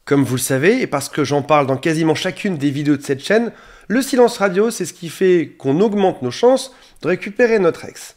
Comme vous le savez, et parce que j'en parle dans quasiment chacune des vidéos de cette chaîne, le silence radio, c'est ce qui fait qu'on augmente nos chances de récupérer notre ex.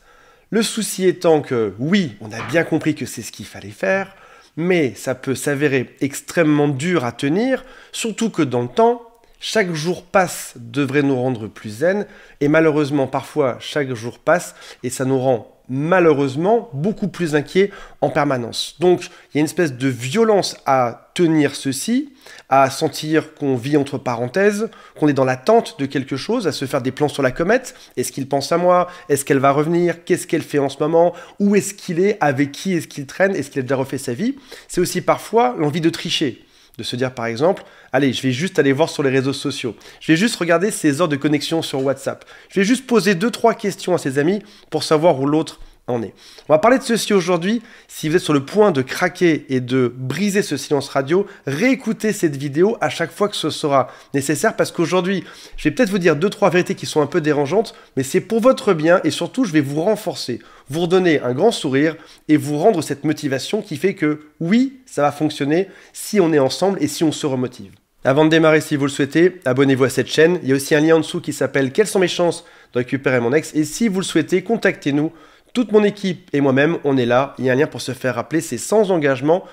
Le souci étant que, oui, on a bien compris que c'est ce qu'il fallait faire, mais ça peut s'avérer extrêmement dur à tenir, surtout que dans le temps, chaque jour passe devrait nous rendre plus zen, et malheureusement, parfois, chaque jour passe, et ça nous rend malheureusement beaucoup plus inquiets en permanence. Donc, il y a une espèce de violence à tenir ceci, à sentir qu'on vit entre parenthèses, qu'on est dans l'attente de quelque chose, à se faire des plans sur la comète. Est-ce qu'il pense à moi? Est-ce qu'elle va revenir? Qu'est-ce qu'elle fait en ce moment? Où est-ce qu'il est? Avec qui est-ce qu'il traîne? Est-ce qu'il a déjà refait sa vie? C'est aussi parfois l'envie de tricher. De se dire par exemple, allez, je vais juste aller voir sur les réseaux sociaux. Je vais juste regarder ses heures de connexion sur WhatsApp. Je vais juste poser 2-3 questions à ses amis pour savoir où l'autre en est. On va parler de ceci aujourd'hui. Si vous êtes sur le point de craquer et de briser ce silence radio, réécoutez cette vidéo à chaque fois que ce sera nécessaire parce qu'aujourd'hui, je vais peut-être vous dire 2-3 vérités qui sont un peu dérangeantes, mais c'est pour votre bien et surtout, je vais vous renforcer, vous redonner un grand sourire et vous rendre cette motivation qui fait que oui, ça va fonctionner si on est ensemble et si on se remotive. Avant de démarrer, si vous le souhaitez, abonnez-vous à cette chaîne. Il y a aussi un lien en dessous qui s'appelle « Quelles sont mes chances de récupérer mon ex ?» Et si vous le souhaitez, contactez-nous. Toute mon équipe et moi-même, on est là. Il y a un lien pour se faire rappeler. C'est sans engagement.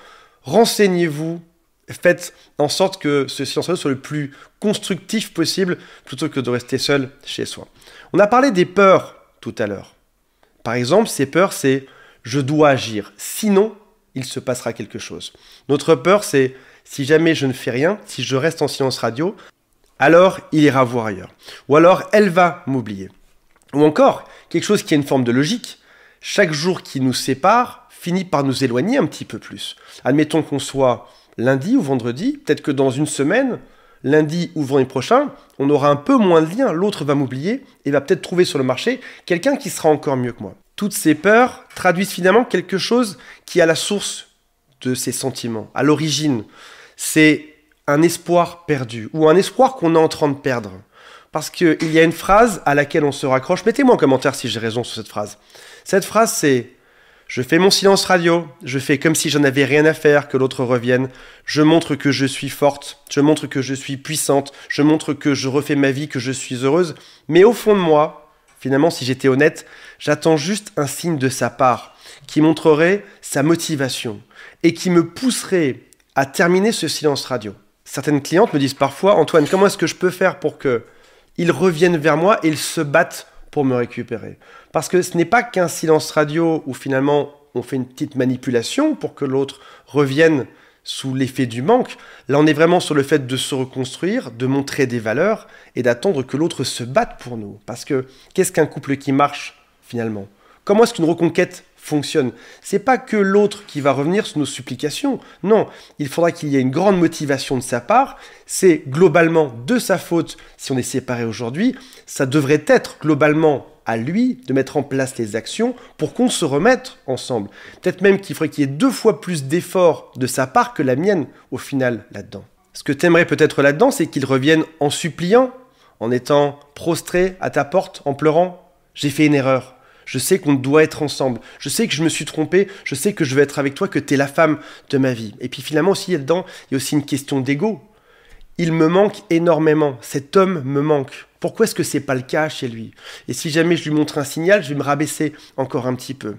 Renseignez-vous. Faites en sorte que ce silence radio soit le plus constructif possible plutôt que de rester seul chez soi. On a parlé des peurs tout à l'heure. Par exemple, ces peurs, c'est « je dois agir, sinon il se passera quelque chose ». Notre peur, c'est « si jamais je ne fais rien, si je reste en silence radio, alors il ira voir ailleurs. Ou alors elle va m'oublier. » Ou encore, quelque chose qui a une forme de logique, chaque jour qui nous sépare finit par nous éloigner un petit peu plus. Admettons qu'on soit lundi ou vendredi, peut-être que dans une semaine, lundi ou vendredi prochain, on aura un peu moins de lien, l'autre va m'oublier et va peut-être trouver sur le marché quelqu'un qui sera encore mieux que moi. Toutes ces peurs traduisent finalement quelque chose qui est à la source de ces sentiments, à l'origine. C'est un espoir perdu ou un espoir qu'on est en train de perdre. Parce qu'il y a une phrase à laquelle on se raccroche. Mettez-moi en commentaire si j'ai raison sur cette phrase. Cette phrase, c'est « Je fais mon silence radio, je fais comme si j'en avais rien à faire que l'autre revienne. Je montre que je suis forte, je montre que je suis puissante, je montre que je refais ma vie, que je suis heureuse. Mais au fond de moi, finalement, si j'étais honnête, j'attends juste un signe de sa part qui montrerait sa motivation et qui me pousserait à terminer ce silence radio. » Certaines clientes me disent parfois « Antoine, comment est-ce que je peux faire pour que ils reviennent vers moi et ils se battent pour me récupérer. » Parce que ce n'est pas qu'un silence radio où finalement on fait une petite manipulation pour que l'autre revienne sous l'effet du manque. Là, on est vraiment sur le fait de se reconstruire, de montrer des valeurs et d'attendre que l'autre se batte pour nous. Parce que qu'est-ce qu'un couple qui marche finalement? Comment est-ce qu'une reconquête fonctionne? C'est pas que l'autre qui va revenir sur nos supplications. Non, il faudra qu'il y ait une grande motivation de sa part. C'est globalement de sa faute si on est séparés aujourd'hui. Ça devrait être globalement à lui de mettre en place les actions pour qu'on se remette ensemble. Peut-être même qu'il faudrait qu'il y ait 2 fois plus d'efforts de sa part que la mienne au final là-dedans. Ce que tu aimerais peut-être là-dedans, c'est qu'il revienne en suppliant, en étant prostré à ta porte, en pleurant. J'ai fait une erreur. Je sais qu'on doit être ensemble. Je sais que je me suis trompé. Je sais que je veux être avec toi, que tu es la femme de ma vie. Et puis finalement aussi, là-dedans, il y a aussi une question d'ego. Il me manque énormément. Cet homme me manque. Pourquoi est-ce que c'est pas le cas chez lui? Et si jamais je lui montre un signal, je vais me rabaisser encore un petit peu.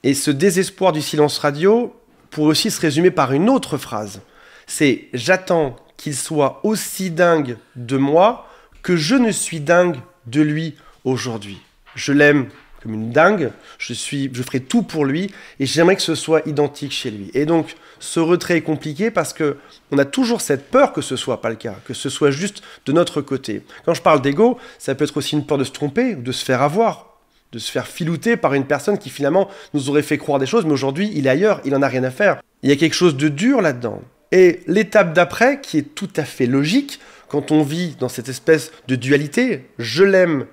Et ce désespoir du silence radio pourrait aussi se résumer par une autre phrase. C'est « J'attends qu'il soit aussi dingue de moi que je ne suis dingue de lui aujourd'hui. Je l'aime comme une dingue, je ferai tout pour lui et j'aimerais que ce soit identique chez lui. » Et donc, ce retrait est compliqué parce qu'on a toujours cette peur que ce soit pas le cas, que ce soit juste de notre côté. Quand je parle d'ego, ça peut être aussi une peur de se tromper ou de se faire avoir, de se faire filouter par une personne qui finalement nous aurait fait croire des choses, mais aujourd'hui, il est ailleurs, il en a rien à faire. Il y a quelque chose de dur là-dedans. Et l'étape d'après, qui est tout à fait logique, quand on vit dans cette espèce de dualité, je l'aime,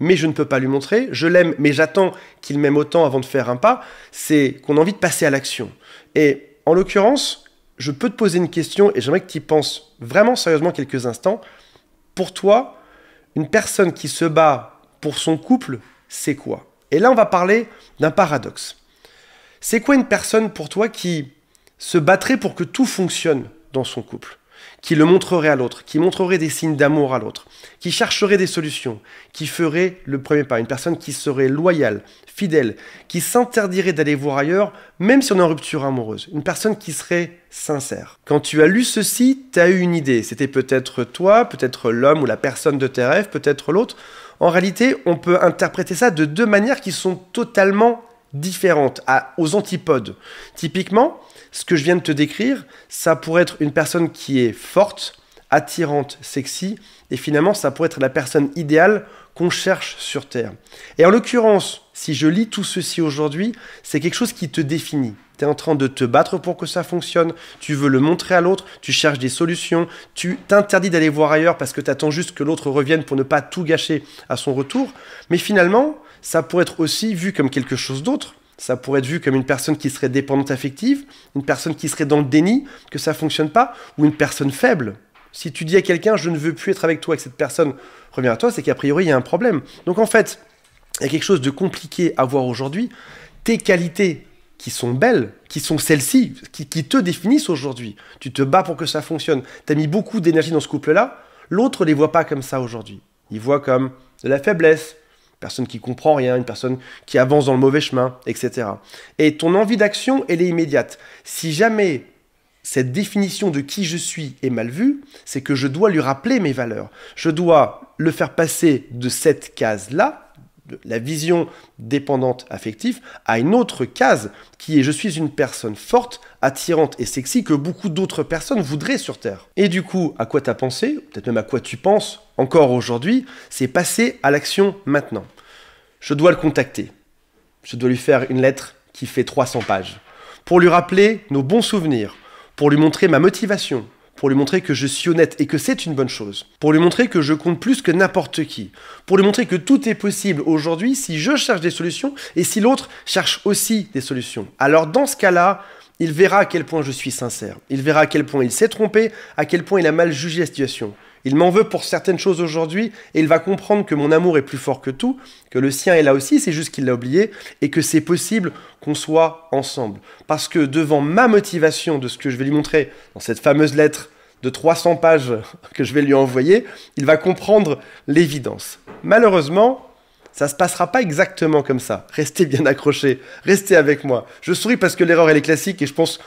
mais je ne peux pas lui montrer, je l'aime, mais j'attends qu'il m'aime autant avant de faire un pas, c'est qu'on a envie de passer à l'action. Et en l'occurrence, je peux te poser une question et j'aimerais que tu y penses vraiment sérieusement quelques instants. Pour toi, une personne qui se bat pour son couple, c'est quoi? Et là, on va parler d'un paradoxe. C'est quoi une personne pour toi qui se battrait pour que tout fonctionne dans son couple, qui le montrerait à l'autre, qui montrerait des signes d'amour à l'autre, qui chercherait des solutions, qui ferait le premier pas, une personne qui serait loyale, fidèle, qui s'interdirait d'aller voir ailleurs, même si on est en rupture amoureuse, une personne qui serait sincère. Quand tu as lu ceci, tu as eu une idée, c'était peut-être toi, peut-être l'homme ou la personne de tes rêves, peut-être l'autre. En réalité, on peut interpréter ça de deux manières qui sont totalement différentes, aux antipodes. Typiquement, ce que je viens de te décrire, ça pourrait être une personne qui est forte, attirante, sexy, et finalement, ça pourrait être la personne idéale qu'on cherche sur Terre. Et en l'occurrence, si je lis tout ceci aujourd'hui, c'est quelque chose qui te définit. Tu es en train de te battre pour que ça fonctionne, tu veux le montrer à l'autre, tu cherches des solutions, tu t'interdis d'aller voir ailleurs parce que tu attends juste que l'autre revienne pour ne pas tout gâcher à son retour. Mais finalement, ça pourrait être aussi vu comme quelque chose d'autre. Ça pourrait être vu comme une personne qui serait dépendante affective, une personne qui serait dans le déni, que ça ne fonctionne pas, ou une personne faible. Si tu dis à quelqu'un « je ne veux plus être avec toi » et que cette personne revient à toi, c'est qu'a priori, il y a un problème. Donc en fait, il y a quelque chose de compliqué à voir aujourd'hui. Tes qualités qui sont belles, qui sont celles-ci, qui te définissent aujourd'hui. Tu te bats pour que ça fonctionne. Tu as mis beaucoup d'énergie dans ce couple-là. L'autre ne les voit pas comme ça aujourd'hui. Il voit comme de la faiblesse, une personne qui comprend rien, une personne qui avance dans le mauvais chemin, etc. Et ton envie d'action, elle est immédiate. Si jamais cette définition de qui je suis est mal vue, c'est que je dois lui rappeler mes valeurs. Je dois le faire passer de cette case-là, de la vision dépendante affective, à une autre case qui est « je suis une personne forte, attirante et sexy que beaucoup d'autres personnes voudraient sur Terre ». Et du coup, à quoi tu as pensé, peut-être même à quoi tu penses encore aujourd'hui, c'est passer à l'action maintenant. Je dois le contacter. Je dois lui faire une lettre qui fait 300 pages pour lui rappeler nos bons souvenirs, pour lui montrer ma motivation, pour lui montrer que je suis honnête et que c'est une bonne chose, pour lui montrer que je compte plus que n'importe qui, pour lui montrer que tout est possible aujourd'hui si je cherche des solutions et si l'autre cherche aussi des solutions. Alors dans ce cas-là, il verra à quel point je suis sincère, il verra à quel point il s'est trompé, à quel point il a mal jugé la situation. Il m'en veut pour certaines choses aujourd'hui et il va comprendre que mon amour est plus fort que tout, que le sien est là aussi, c'est juste qu'il l'a oublié et que c'est possible qu'on soit ensemble. Parce que devant ma motivation de ce que je vais lui montrer dans cette fameuse lettre de 300 pages que je vais lui envoyer, il va comprendre l'évidence. Malheureusement, ça ne se passera pas exactement comme ça. Restez bien accrochés, restez avec moi. Je souris parce que l'erreur elle est classique et je pense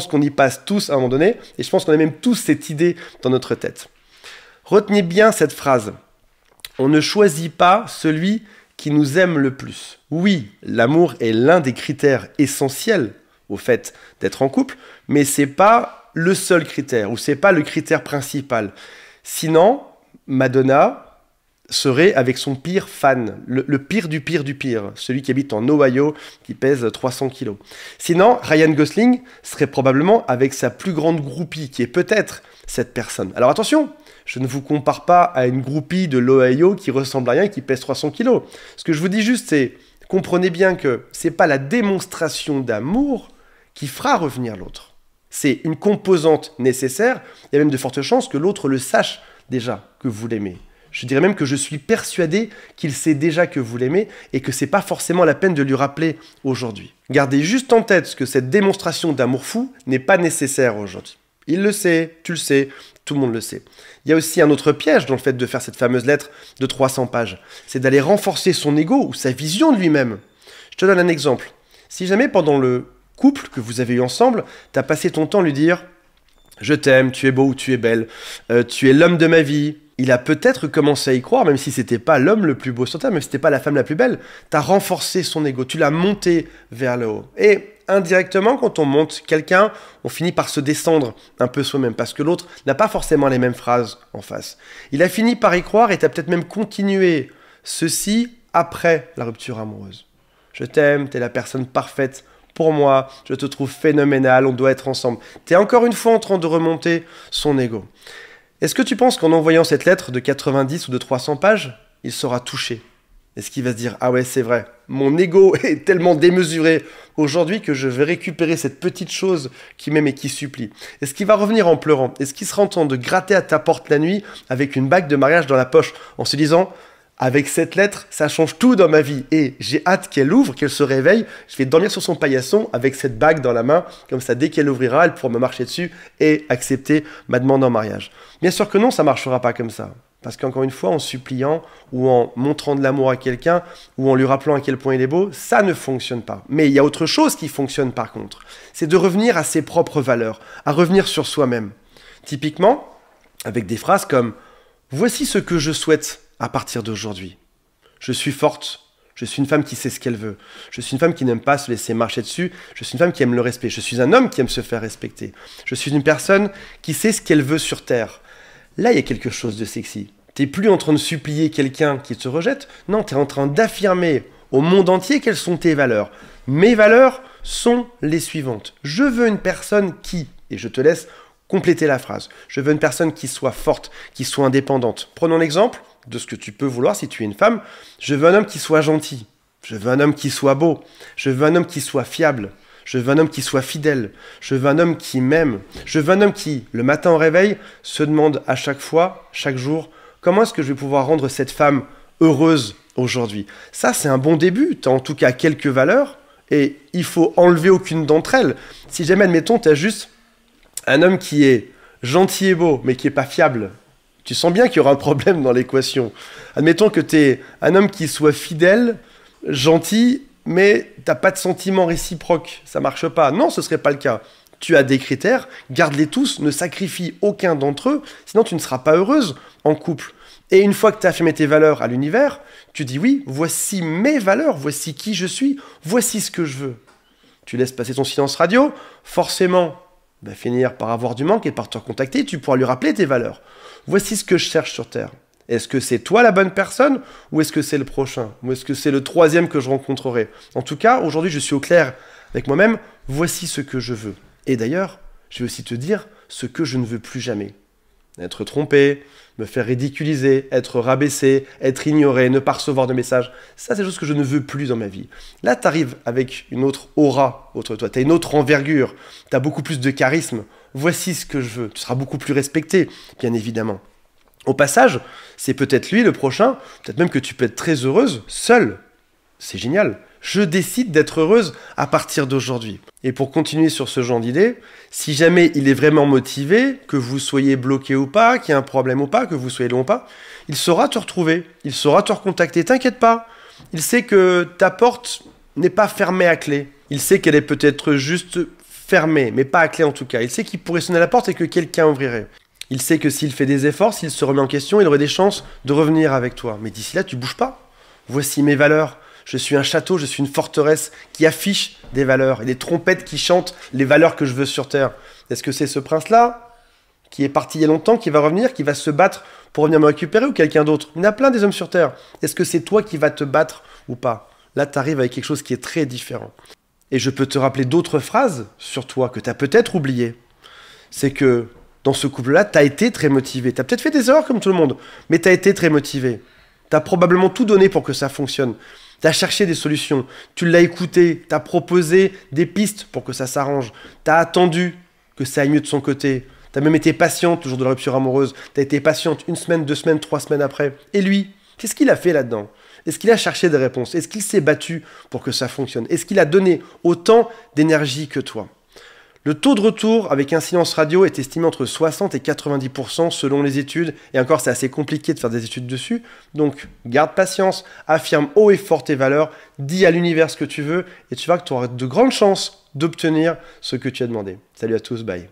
qu'on y passe tous à un moment donné et je pense qu'on a même tous cette idée dans notre tête. Retenez bien cette phrase. On ne choisit pas celui qui nous aime le plus. Oui, l'amour est l'un des critères essentiels au fait d'être en couple, mais c'est pas le seul critère, ou c'est pas le critère principal. Sinon, Madonna serait avec son pire fan, le pire du pire du pire, celui qui habite en Ohio, qui pèse 300 kilos. Sinon, Ryan Gosling serait probablement avec sa plus grande groupie, qui est peut-être cette personne. Alors attention, je ne vous compare pas à une groupie de l'Ohio qui ressemble à rien et qui pèse 300 kilos. Ce que je vous dis juste, c'est, comprenez bien que c'est pas la démonstration d'amour qui fera revenir l'autre. C'est une composante nécessaire, il y a même de fortes chances que l'autre le sache déjà que vous l'aimez. Je dirais même que je suis persuadé qu'il sait déjà que vous l'aimez et que c'est pas forcément la peine de lui rappeler aujourd'hui. Gardez juste en tête que cette démonstration d'amour fou n'est pas nécessaire aujourd'hui. Il le sait, tu le sais, tout le monde le sait. Il y a aussi un autre piège dans le fait de faire cette fameuse lettre de 300 pages. C'est d'aller renforcer son ego ou sa vision de lui-même. Je te donne un exemple. Si jamais pendant le couple que vous avez eu ensemble, tu as passé ton temps à lui dire « Je t'aime, tu es beau ou tu es belle, tu es l'homme de ma vie », il a peut-être commencé à y croire, même si c'était pas l'homme le plus beau sur Terre, même si c'était pas la femme la plus belle. Tu as renforcé son ego, tu l'as monté vers le haut. Et indirectement, quand on monte quelqu'un, on finit par se descendre un peu soi-même, parce que l'autre n'a pas forcément les mêmes phrases en face. Il a fini par y croire et tu as peut-être même continué ceci après la rupture amoureuse. Je t'aime, tu es la personne parfaite pour moi, je te trouve phénoménal, on doit être ensemble. Tu es encore une fois en train de remonter son ego. Est-ce que tu penses qu'en envoyant cette lettre de 90 ou de 300 pages, il sera touché? Est-ce qu'il va se dire « Ah ouais, c'est vrai, mon ego est tellement démesuré aujourd'hui que je vais récupérer cette petite chose qui m'aime et qui supplie ». Est-ce qu'il va revenir en pleurant? Est-ce qu'il sera en train de gratter à ta porte la nuit avec une bague de mariage dans la poche en se disant « Avec cette lettre, ça change tout dans ma vie. Et j'ai hâte qu'elle ouvre, qu'elle se réveille. Je vais dormir sur son paillasson avec cette bague dans la main. Comme ça, dès qu'elle ouvrira, elle pourra me marcher dessus et accepter ma demande en mariage. Bien sûr que non, ça ne marchera pas comme ça. Parce qu'encore une fois, en suppliant ou en montrant de l'amour à quelqu'un ou en lui rappelant à quel point il est beau, ça ne fonctionne pas. Mais il y a autre chose qui fonctionne par contre. C'est de revenir à ses propres valeurs, à revenir sur soi-même. Typiquement, avec des phrases comme « Voici ce que je souhaite à partir d'aujourd'hui. Je suis forte. Je suis une femme qui sait ce qu'elle veut. Je suis une femme qui n'aime pas se laisser marcher dessus. Je suis une femme qui aime le respect. Je suis un homme qui aime se faire respecter. Je suis une personne qui sait ce qu'elle veut sur Terre. » Là, il y a quelque chose de sexy. Tu n'es plus en train de supplier quelqu'un qui te rejette. Non, tu es en train d'affirmer au monde entier quelles sont tes valeurs. Mes valeurs sont les suivantes. Je veux une personne qui, et je te laisse compléter la phrase, je veux une personne qui soit forte, qui soit indépendante. Prenons l'exemple de ce que tu peux vouloir si tu es une femme. Je veux un homme qui soit gentil. Je veux un homme qui soit beau. Je veux un homme qui soit fiable. Je veux un homme qui soit fidèle. Je veux un homme qui m'aime. Je veux un homme qui, le matin au réveil, se demande à chaque fois, chaque jour, comment est-ce que je vais pouvoir rendre cette femme heureuse aujourd'hui? Ça, c'est un bon début. Tu as en tout cas quelques valeurs et il faut enlever aucune d'entre elles. Si jamais, admettons, tu as juste un homme qui est gentil et beau, mais qui n'est pas fiable, tu sens bien qu'il y aura un problème dans l'équation. Admettons que tu es un homme qui soit fidèle, gentil, mais tu n'as pas de sentiments réciproques. Ça ne marche pas. Non, ce ne serait pas le cas. Tu as des critères, garde-les tous, ne sacrifie aucun d'entre eux, sinon tu ne seras pas heureuse en couple. Et une fois que tu as affirmé tes valeurs à l'univers, tu dis oui, voici mes valeurs, voici qui je suis, voici ce que je veux. Tu laisses passer ton silence radio, forcément, va finir par avoir du manque et par te recontacter, tu pourras lui rappeler tes valeurs. Voici ce que je cherche sur Terre. Est-ce que c'est toi la bonne personne ou est-ce que c'est le prochain? Ou est-ce que c'est le troisième que je rencontrerai? En tout cas, aujourd'hui, je suis au clair avec moi-même. Voici ce que je veux. Et d'ailleurs, je vais aussi te dire ce que je ne veux plus jamais. Être trompé, me faire ridiculiser, être rabaissé, être ignoré, ne pas recevoir de messages. Ça, c'est des choses que je ne veux plus dans ma vie. Là, tu arrives avec une autre aura autour de toi. Tu as une autre envergure. Tu as beaucoup plus de charisme. Voici ce que je veux. Tu seras beaucoup plus respecté, bien évidemment. Au passage, c'est peut-être lui le prochain. Peut-être même que tu peux être très heureuse seule. C'est génial. Je décide d'être heureuse à partir d'aujourd'hui. Et pour continuer sur ce genre d'idée, si jamais il est vraiment motivé, que vous soyez bloqué ou pas, qu'il y ait un problème ou pas, que vous soyez long ou pas, il saura te retrouver, il saura te recontacter. T'inquiète pas, il sait que ta porte n'est pas fermée à clé. Il sait qu'elle est peut-être juste fermée, mais pas à clé en tout cas. Il sait qu'il pourrait sonner à la porte et que quelqu'un ouvrirait. Il sait que s'il fait des efforts, s'il se remet en question, il aurait des chances de revenir avec toi. Mais d'ici là, tu bouges pas. Voici mes valeurs. Je suis un château, je suis une forteresse qui affiche des valeurs et des trompettes qui chantent les valeurs que je veux sur Terre. Est-ce que c'est ce prince-là qui est parti il y a longtemps, qui va revenir, qui va se battre pour venir me récupérer ou quelqu'un d'autre? Il y en a plein des hommes sur Terre. Est-ce que c'est toi qui vas te battre ou pas? Là, tu arrives avec quelque chose qui est très différent. Et je peux te rappeler d'autres phrases sur toi que tu as peut-être oubliées. C'est que dans ce couple-là, tu as été très motivé. Tu as peut-être fait des erreurs comme tout le monde, mais tu as été très motivé. Tu as probablement tout donné pour que ça fonctionne. Tu as cherché des solutions, tu l'as écouté, tu as proposé des pistes pour que ça s'arrange. Tu as attendu que ça aille mieux de son côté. Tu as même été patiente, toujours de la rupture amoureuse. Tu as été patiente 1 semaine, 2 semaines, 3 semaines après. Et lui, qu'est-ce qu'il a fait là-dedans? Est-ce qu'il a cherché des réponses? Est-ce qu'il s'est battu pour que ça fonctionne? Est-ce qu'il a donné autant d'énergie que toi? Le taux de retour avec un silence radio est estimé entre 60 et 90% selon les études. Et encore, c'est assez compliqué de faire des études dessus. Donc, garde patience, affirme haut et fort tes valeurs, dis à l'univers ce que tu veux et tu verras que tu auras de grandes chances d'obtenir ce que tu as demandé. Salut à tous, bye.